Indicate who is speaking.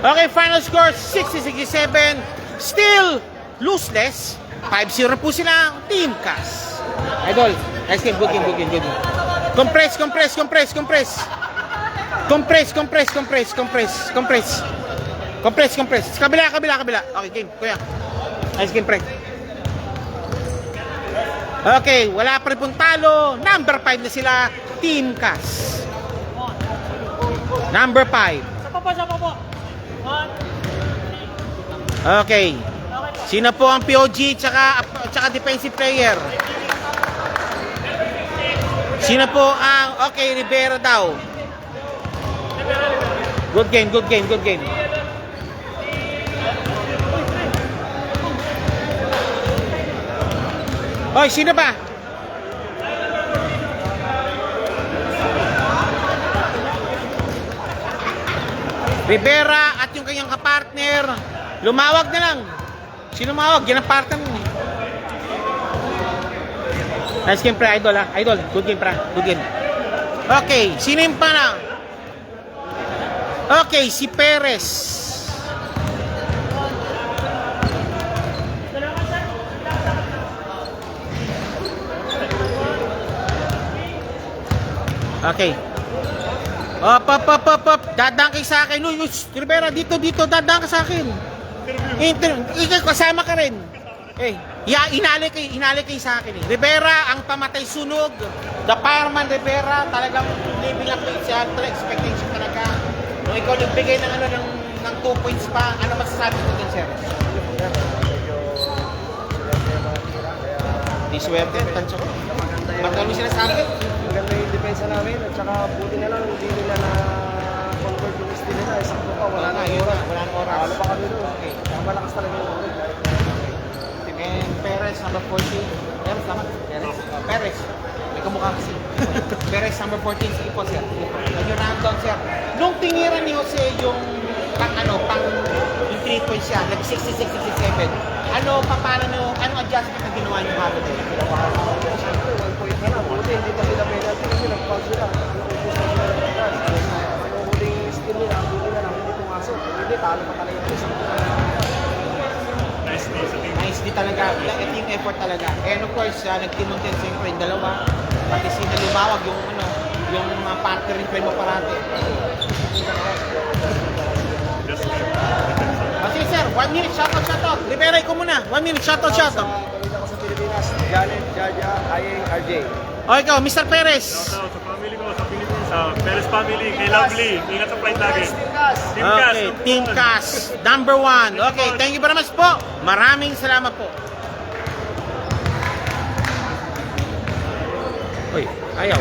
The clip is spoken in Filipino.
Speaker 1: Okay, final score 60-67. Still loseless. 5-0 po sila, Team CAS. Idol, nice game, good game, good game, good game. Compress. Kabila. Okay, game, kuya. Nice game, pre. Okay, wala pa rin pong talo. Number 5 na sila, Team CAS. Number 5.
Speaker 2: Sa po.
Speaker 1: Okay. Sino po ang POG tsaka defensive player? Sino po ang... Okay, Rivera daw. Good game. Hoy, sino ba? Rivera at yung kanyang kapartner. Lumawag na lang. Sino mawag? Yan ang partner mo. Nice game, pre. Idol, ha? Idol. Good game, pre. Good game. Okay. Sino yung pana? Okay, si Perez. Okay. Up. Dadaan kayo sa akin. Uy, Rivera, dito. Dadaan ka sa akin. Ikaw, kasama ka rin. Inali kayo sa akin. Rivera, ang pamatay sunog. The fireman Rivera, talagang living up to its expectation talaga. Nung ikaw nagbigay ng 2 points pa, ano masasabi ko dun, sir? Di swerte, tansya ko. Magkano sinasabi?
Speaker 3: Maganda yung depensa namin at saka buti na lang hindi nila na convert yung steal nila. Sakto pa, wala na oras. Ano pa kami doon? Okay. Malakas talaga yung oras.
Speaker 1: And Perez, number 14. Perez, tama? Perez. May kamukha kasi. Perez, number 14. Sige po, sir. And yung rundown, sir. Nung tingiran ni Jose yung yung 3 points siya, nag-66-67. Anong adjustment na ginawa niyo habang nila?
Speaker 3: Siyempre, 1 point na lang. Buti, hindi pa sila penalty kasi nag-foul sila. Ang huling steal nila, buti na lang, hindi pumasok. Hindi, talo pa talaga yung isang.
Speaker 1: Nice di talaga. Team effort talaga. And of course, nag-teamon din siyempre yung dalawa. Pati sila lumawag yung partner rin mo parati. Kasi sir, 1 minute shoutout. Rivera, ikaw muna. 1 minute shoutout.
Speaker 3: Balita ko sa Pilipinas, Janet, Jaja, Ayeng, RJ.
Speaker 1: O ikaw, Mr. Perez.
Speaker 4: Sa family ko, sa Philippines, sa Perez family, kay Lovely. Ingat sa flight lagi. Team CAS.
Speaker 1: Okay, Team CAS, number 1. Okay, thank you very much po. Maraming salamat po. Uy, ayaw.